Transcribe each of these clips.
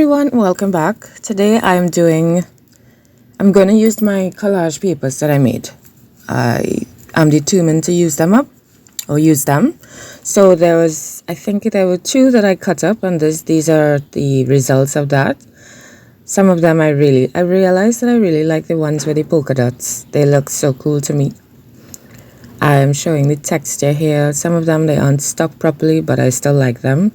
everyone, welcome back. Today I'm going to use my collage papers that I made. I'm determined to use them up or use them. So I think there were two that I cut up, and these are the results of that. Some of them I realized that I really like the ones with the polka dots. They look so cool to me. I am showing the texture here. Some of them they aren't stuck properly, but I still like them.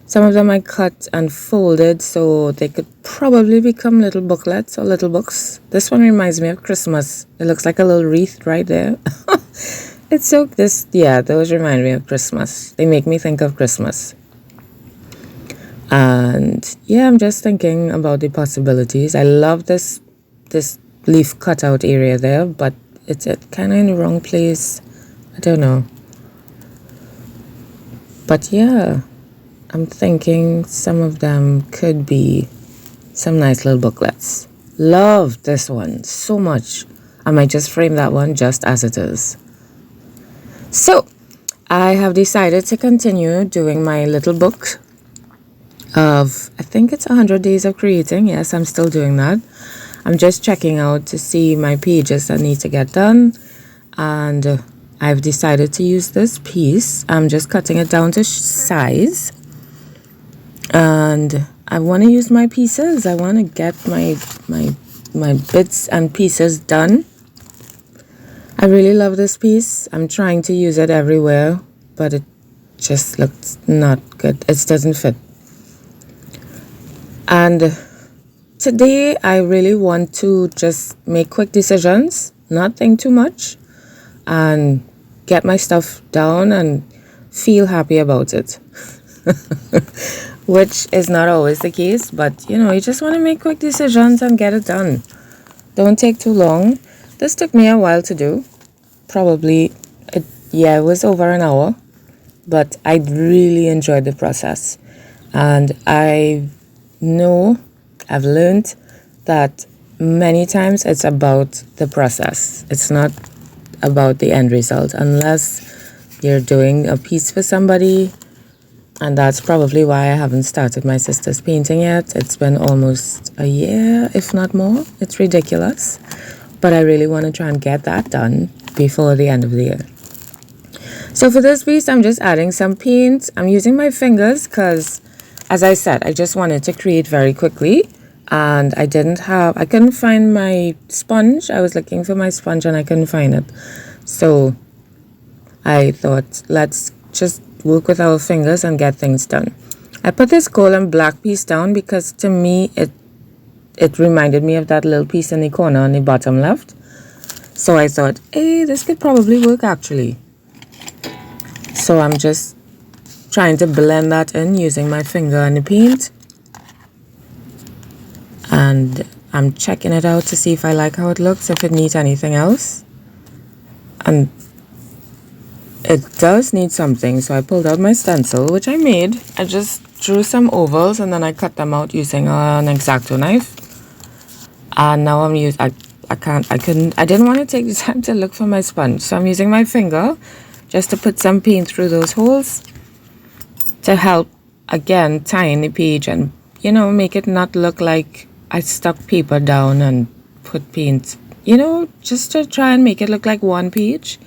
Some of them I cut and folded so they could probably become little booklets or little books. This one reminds me of Christmas. It looks like a little wreath right there. Those remind me of Christmas. They make me think of Christmas. And yeah, I'm just thinking about the possibilities. I love this leaf cutout area there, but it's kind of in the wrong place. I don't know. But yeah, I'm thinking some of them could be some nice little booklets. Love this one so much. I might just frame that one just as it is. So I have decided to continue doing my little book of, I think it's 100 days of creating. Yes, I'm still doing that. I'm just checking out to see my pages that need to get done. And I've decided to use this piece. I'm just cutting it down to size. And I want to use my pieces. I want to get my bits and pieces done. I really love this piece. I'm trying to use it everywhere, but it just looks not good. It doesn't fit. And today I really want to just make quick decisions, not think too much, and get my stuff down and feel happy about it. Which is not always the case, but you just want to make quick decisions and get it done. Don't take too long. This took me a while to do. Probably, it was over an hour, but I really enjoyed the process. And I've learned that many times it's about the process. It's not about the end result, unless you're doing a piece for somebody. And that's probably why I haven't started my sister's painting yet. It's been almost a year, if not more. It's ridiculous. But I really want to try and get that done before the end of the year. So for this piece, I'm just adding some paint. I'm using my fingers because, as I said, I just wanted to create very quickly. And I couldn't find my sponge. I was looking for my sponge and I couldn't find it. So I thought, let's just work with our fingers and get things done. I put this gold and black piece down because to me it reminded me of that little piece in the corner on the bottom left. So I thought, hey, this could probably work actually. So I'm just trying to blend that in using my finger and the paint. And I'm checking it out to see if I like how it looks, if it needs anything else. And it does need something, so I pulled out my stencil, which I made. I just drew some ovals and then I cut them out using an X-Acto knife. And now I didn't want to take the time to look for my sponge, so I'm using my finger just to put some paint through those holes to help, again, tie in the page and, make it not look like I stuck paper down and put paint, just to try and make it look like one page.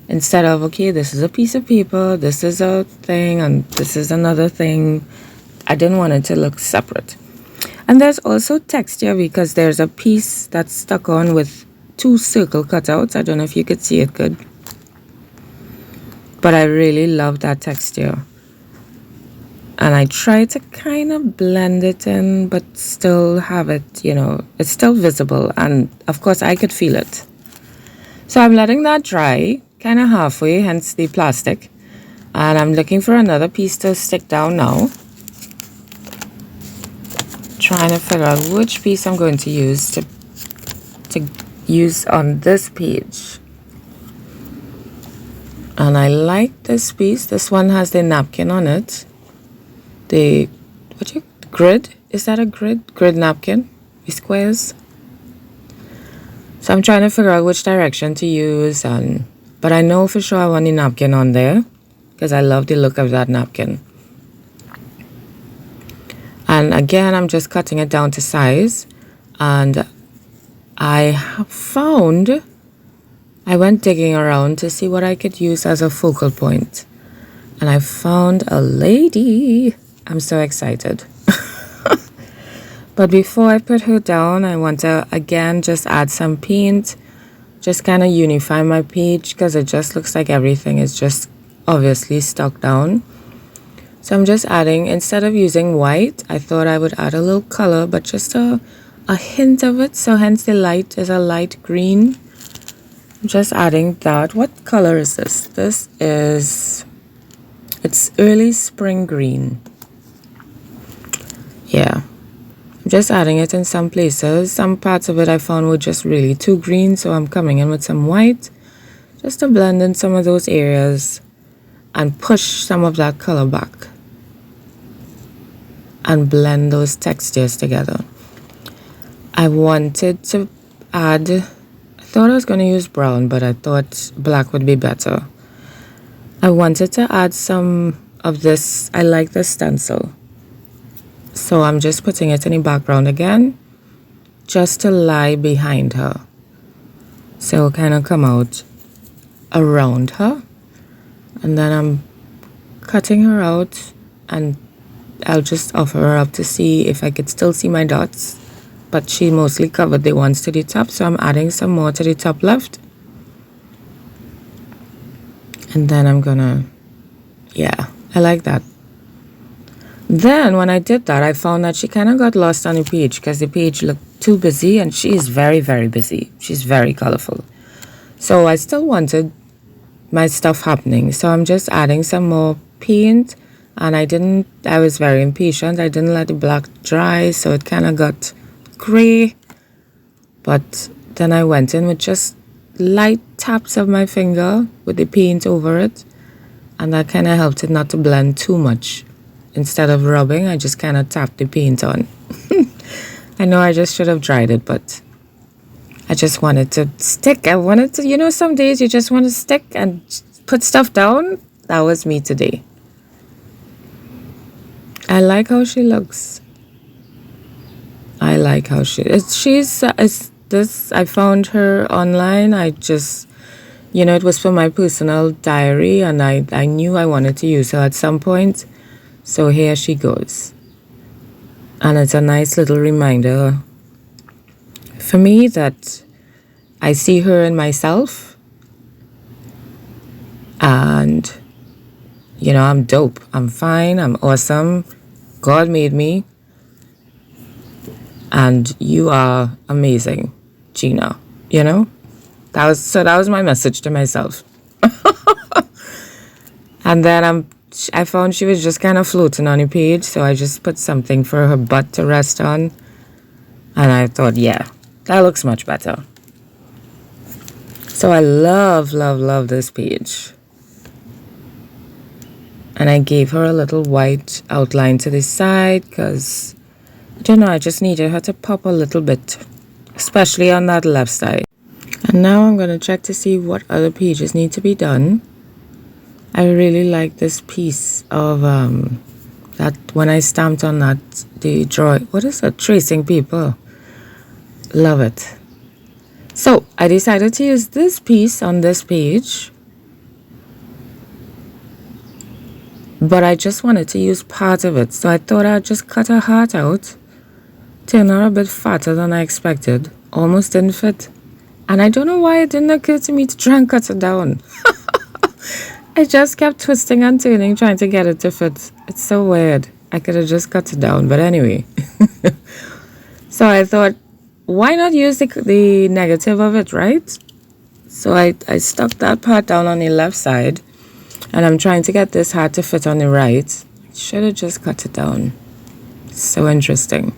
Instead of, okay, this is a piece of paper, this is a thing, and this is another thing. I didn't want it to look separate. And there's also texture because there's a piece that's stuck on with two circle cutouts. I don't know if you could see it good. But I really love that texture. And I try to kind of blend it in, but still have it, it's still visible. And of course, I could feel it. So I'm letting that dry. Kind of halfway, hence the plastic, and I'm looking for another piece to stick down now. Trying to figure out which piece I'm going to use to use on this page. And I like this piece. This one has the napkin on it. Grid? Is that a grid? Grid napkin? The squares? So I'm trying to figure out which direction to use, but I know for sure I want the napkin on there because I love the look of that napkin. And And again, I'm just cutting it down to size. And I went digging around to see what I could use as a focal point. And I found a lady. I'm so excited. But before I put her down, I want to again just add some paint. Just kind of unify my page because it just looks like everything is just obviously stuck down. So I'm just adding, instead of using white, I thought I would add a little color, but just a hint of it. So hence the light is a light green. I'm just adding that. What color is this? It's early spring green. Yeah. I'm just adding it in some places. Some parts of it I found were just really too green, so I'm coming in with some white just to blend in some of those areas and push some of that color back and blend those textures together. I wanted to add, I thought I was going to use brown, but I thought black would be better. I wanted to add some of this. I like this stencil. So I'm just putting it in the background again, just to lie behind her. So it'll kind of come out around her. And then I'm cutting her out, and I'll just offer her up to see if I could still see my dots. But she mostly covered the ones to the top, so I'm adding some more to the top left. And then I'm gonna, yeah, I like that. Then when I did that, I found that she kind of got lost on the page because the page looked too busy, and she is very, very busy. She's very colorful. So I still wanted my stuff happening. So I'm just adding some more paint, and I was very impatient. I didn't let the black dry, so it kind of got gray. But then I went in with just light taps of my finger with the paint over it, and that kind of helped it not to blend too much. Instead of rubbing, I just kind of tapped the paint on. I know I just should have dried it, but I just wanted to stick. I wanted to, some days you just want to stick and put stuff down. That was me today. I like how she looks. I like how I found her online. I just, it was for my personal diary, and I knew I wanted to use her at some point. So here she goes. And it's a nice little reminder for me that I see her in myself. And, I'm dope. I'm fine. I'm awesome. God made me. And you are amazing, Gina. That was my message to myself. And then I found she was just kind of floating on the page, so I just put something for her butt to rest on. And I thought, yeah, that looks much better. So I love, love, love this page. And I gave her a little white outline to the side because, I just needed her to pop a little bit, especially on that left side. And now I'm going to check to see what other pages need to be done. I really like this piece of that when I stamped on that, the drawing. What is that? Tracing paper. Love it. So I decided to use this piece on this page, but I just wanted to use part of it. So I thought I'd just cut her heart out, turn her a bit fatter than I expected. Almost didn't fit. And I don't know why it didn't occur to me to try and cut it down. I just kept twisting and turning, trying to get it to fit. It's so weird. I could have just cut it down, but anyway. So I thought, why not use the negative of it, right? So I stuck that part down on the left side, and I'm trying to get this heart to fit on the right. Should have just cut it down. So interesting.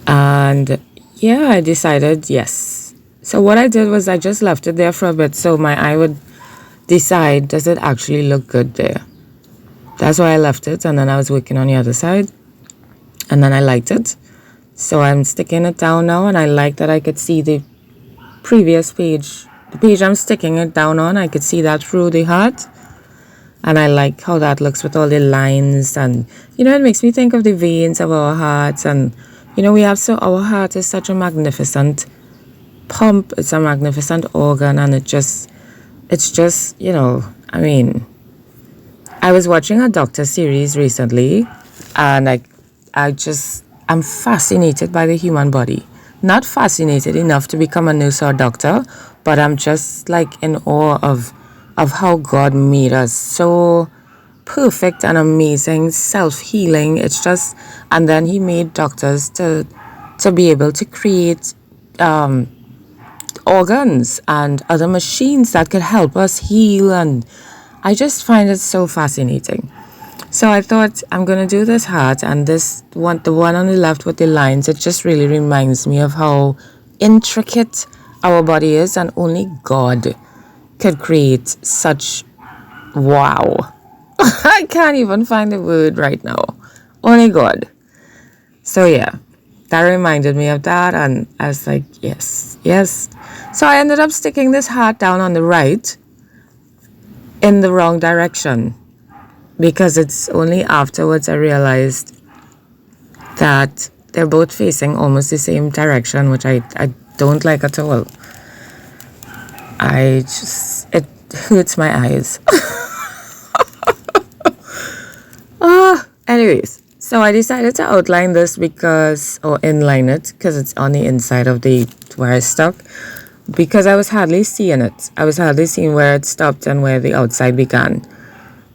And yeah, I decided yes. So what I did was I just left it there for a bit so my eye would decide, does it actually look good there? That's why I left it, and then I was working on the other side, and then I liked it. So I'm sticking it down now, and I like that I could see the previous page. The page I'm sticking it down on, I could see that through the heart. And I like how that looks with all the lines, and it makes me think of the veins of our hearts. And we have, so our heart is such a magnificent pump, it's a magnificent organ, and it's just, I mean, I was watching a doctor series recently, and I'm fascinated by the human body. Not fascinated enough to become a nurse or doctor, but I'm just like in awe of how God made us so perfect and amazing, self-healing. It's just, and then he made doctors to be able to create organs and other machines that could help us heal, and I just find it so fascinating. So I thought I'm gonna do this heart, and the one on the left with the lines, it just really reminds me of how intricate our body is, and only God could create such wow. I can't even find the word right now. Only God. So yeah, that reminded me of that, and I was like, yes, yes. So I ended up sticking this heart down on the right in the wrong direction, because it's only afterwards I realized that they're both facing almost the same direction, which I don't like at all. It hurts my eyes. Anyways, so I decided to outline this or inline it, because it's on the inside of where I stuck, because I was hardly seeing it. I was hardly seeing where it stopped and where the outside began.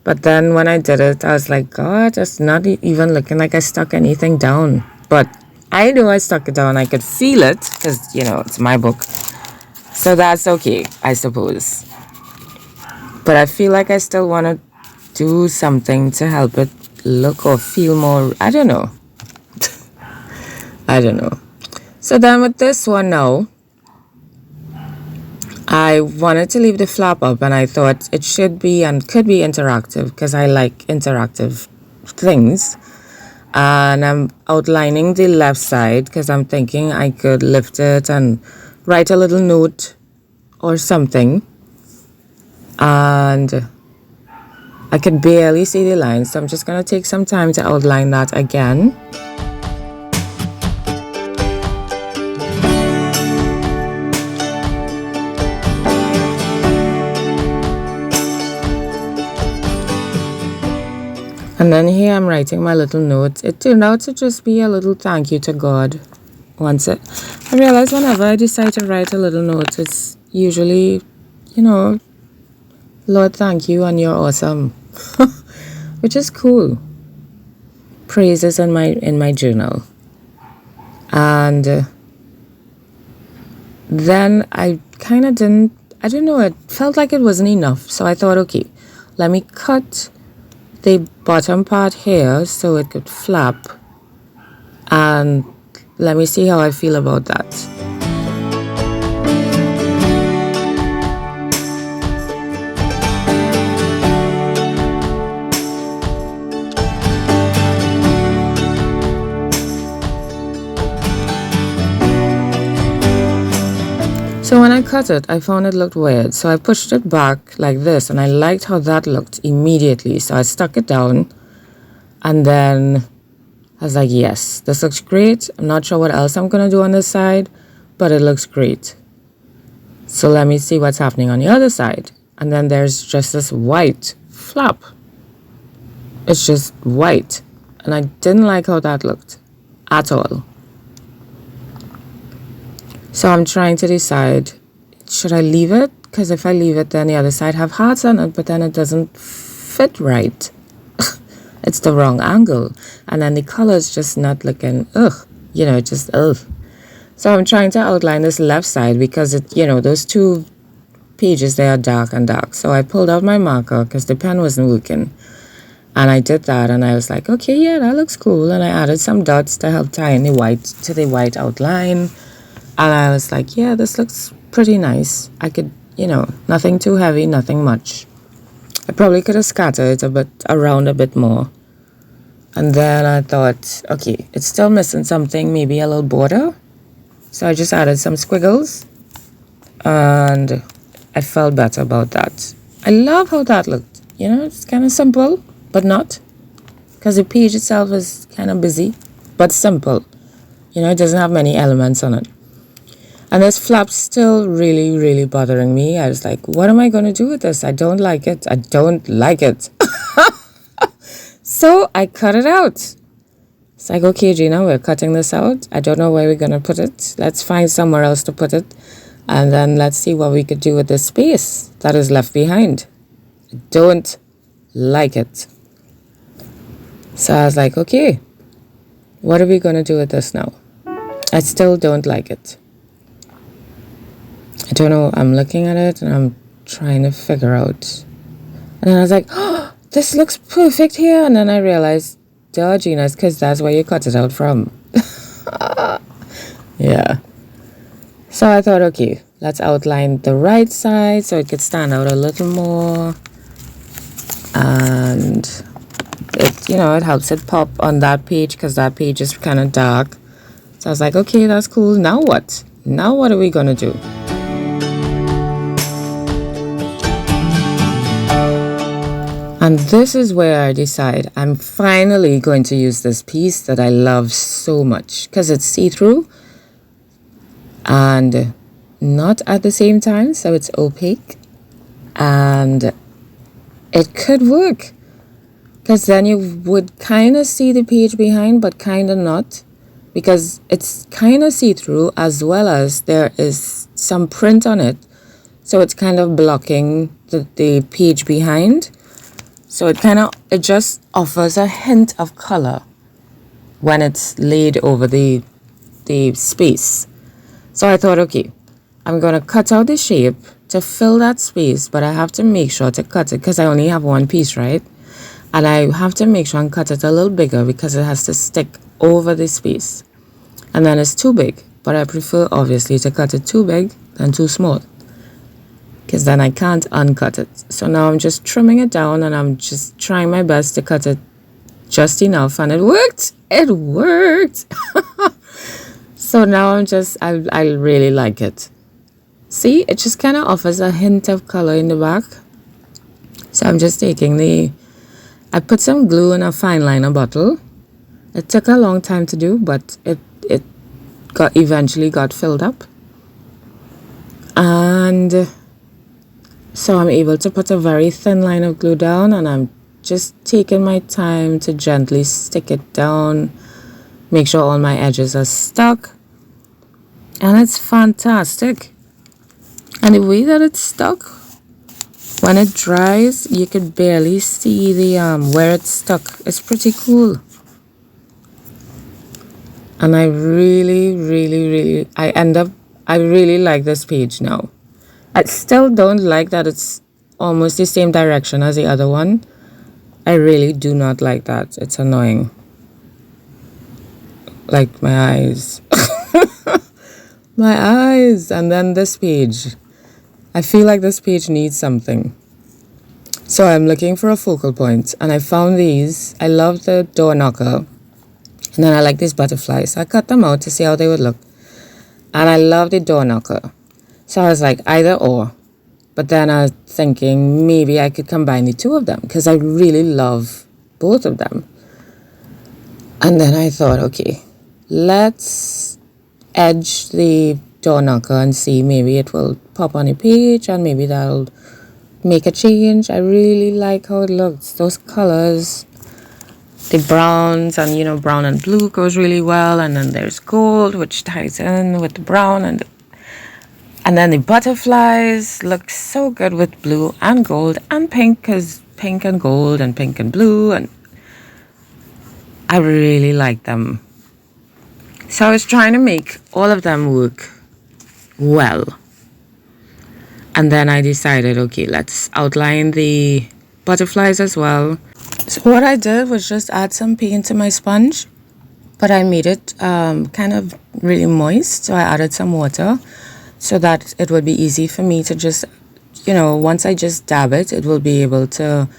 But then when I did it, I was like, God, it's not even looking like I stuck anything down. But I knew I stuck it down. I could feel it, because, it's my book. So that's okay, I suppose. But I feel like I still want to do something to help it look or feel more, I don't know. I don't know. So then with this one now, I wanted to leave the flap up, and I thought it should be and could be interactive, because I like interactive things. And I'm outlining the left side because I'm thinking I could lift it and write a little note or something. And I could barely see the lines, so I'm just going to take some time to outline that again. And then here I'm writing my little note. It turned out to just be a little thank you to God. I realize whenever I decide to write a little note, it's usually, Lord, thank you, and you're awesome. Which is cool. Praises in my journal. And then I kind of I don't know, it felt like it wasn't enough. So I thought, okay, let me cut the bottom part here so it could flap, and let me see how I feel about that. So when I cut it, I found it looked weird. So I pushed it back like this, and I liked how that looked immediately. So I stuck it down, and then I was like, yes, this looks great. I'm not sure what else I'm going to do on this side, but it looks great. So let me see what's happening on the other side. And then there's just this white flap. It's just white. And I didn't like how that looked at all. So I'm trying to decide, should I leave it? Because if I leave it, then the other side have hearts on it, but then it doesn't fit right. It's the wrong angle. And then the color is just not looking, just ugh. So I'm trying to outline this left side, because those two pages, they are dark and dark. So I pulled out my marker because the pen wasn't working. And I did that, and I was like, okay, yeah, that looks cool. And I added some dots to help tie in the white to the white outline. And I was like, yeah, this looks pretty nice. I could, nothing too heavy, nothing much. I probably could have scattered it around a bit more. And then I thought, okay, it's still missing something, maybe a little border. So I just added some squiggles, and I felt better about that. I love how that looked. you know, it's kind of simple, but not. Because the page itself is kind of busy, but simple. You know, it doesn't have many elements on it. And this flap's still really, really bothering me. I was like, what am I going to do with this? I don't like it. I don't like it. So I cut it out. It's like, okay, Gina, we're cutting this out. I don't know where we're going to put it. Let's find somewhere else to put it. And then let's see what we could do with this space that is left behind. I don't like it. So I was like, okay, what are we going to do with this now? I still don't like it. I don't know. I'm looking at it and I'm trying to figure out. And then I was like, oh, this looks perfect here. And then I realized, duh, Gina, it's because that's where you cut it out from. Yeah. So I thought, okay, let's outline the right side so it could stand out a little more. And it, you know, it helps it pop on that page because that page is kind of dark. So I was like, okay, that's cool. Now what? Now what are we going to do? And this is where I decide I'm finally going to use this piece that I love so much because it's see-through and not at the same time, so it's opaque and it could work because then you would kind of see the page behind but kind of not, because it's kind of see-through as well as there is some print on it, so it's kind of blocking the page behind. So it just offers a hint of color when it's laid over the space. So I thought, okay, I'm going to cut out the shape to fill that space, but I have to make sure to cut it because I only have one piece, right? And I have to make sure and cut it a little bigger because it has to stick over the space. And then it's too big, but I prefer obviously to cut it too big than too small, because then I can't uncut it. So now I'm just trimming it down and I'm just trying my best to cut it just enough, and it worked. It worked. So now I really like it. See, it just kind of offers a hint of color in the back. So I'm just taking I put some glue in a fine liner bottle. It took a long time to do, but it eventually got filled up. And so I'm able to put a very thin line of glue down, and I'm just taking my time to gently stick it down, make sure all my edges are stuck. And it's fantastic. And the way that it's stuck, when it dries, you could barely see the where it's stuck. It's pretty cool. And I really I really like this page now. I still don't like that it's almost the same direction as the other one. I really do not like that. It's annoying. Like my eyes. My eyes. And then this page. I feel like this page needs something. So I'm looking for a focal point, and I found these. I love the door knocker. And then I like these butterflies. So I cut them out to see how they would look. And I love the door knocker. So I was like, either or. But then I was thinking maybe I could combine the two of them because I really love both of them. And then I thought, okay, let's edge the door knocker and see, maybe it will pop on a page and maybe that'll make a change. I really like how it looks. Those colors, the browns, and you know, brown and blue goes really well. And then there's gold, which ties in with the brown, and then the butterflies look so good with blue and gold and pink, because pink and gold and pink and blue, and I really like them. So I was trying to make all of them work well. And then I decided, okay, let's outline the butterflies as well. So what I did was just add some paint to my sponge, but I made it kind of really moist. So I added some water so that it would be easy for me to just, you know, once I just dab it, it will be able to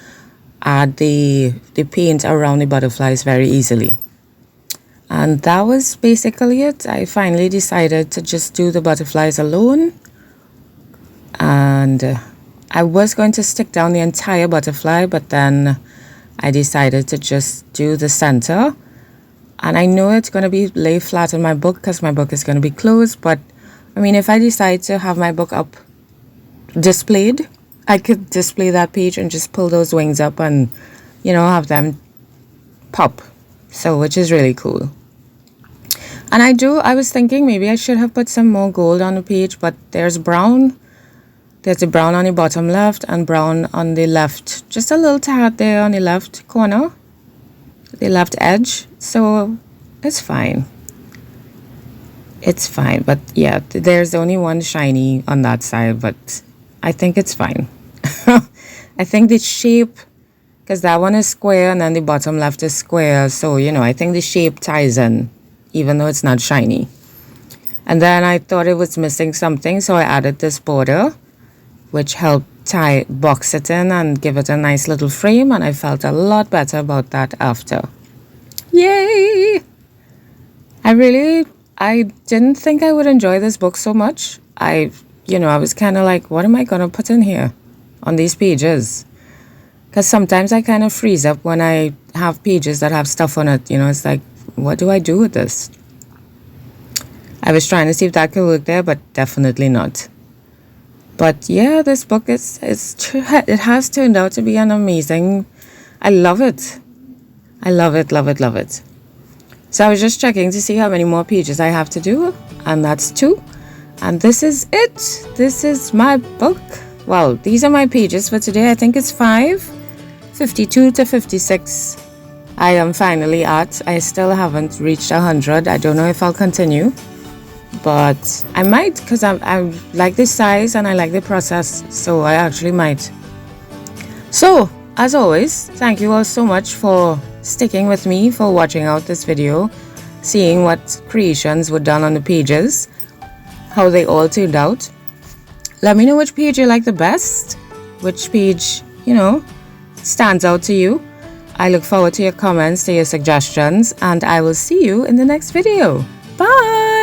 add the paint around the butterflies very easily. And that was basically it. I finally decided to just do the butterflies alone. And I was going to stick down the entire butterfly, but then I decided to just do the center. And I know it's going to be lay flat on my book because my book is going to be closed. But I mean, if I decide to have my book up displayed, I could display that page and just pull those wings up and, you know, have them pop. So, which is really cool. And I was thinking maybe I should have put some more gold on the page, but there's brown. There's a brown on the bottom left and brown on the left. Just a little tad there on the left corner, the left edge. So it's fine. It's fine. But yeah, there's only one shiny on that side, but I think it's fine. I think the shape, because that one is square and then the bottom left is square. So, you know, I think the shape ties in, even though it's not shiny. And then I thought it was missing something, so I added this border, which helped box it in and give it a nice little frame, and I felt a lot better about that after. Yay! I didn't think I would enjoy this book so much. I was kind of like, what am I going to put in here on these pages? Because sometimes I kind of freeze up when I have pages that have stuff on it. You know, it's like, what do I do with this? I was trying to see if that could work there, but definitely not. But yeah, this book it has turned out to be an amazing. I love it. I love it, love it, love it. So I was just checking to see how many more pages I have to do, and that's 2. And this is it. This is my book. Well, these are my pages for today. I think it's 52 to 56. I am finally at. I still haven't reached 100. I don't know if I'll continue, but I might, because I like the size and I like the process, so I actually might. So, as always, thank you all so much for sticking with me, for watching out this video, seeing what creations were done on the pages, how they all turned out. Let me know which page you like the best, which page, you know, stands out to you. I look forward to your comments, to your suggestions, and I will see you in the next video. Bye!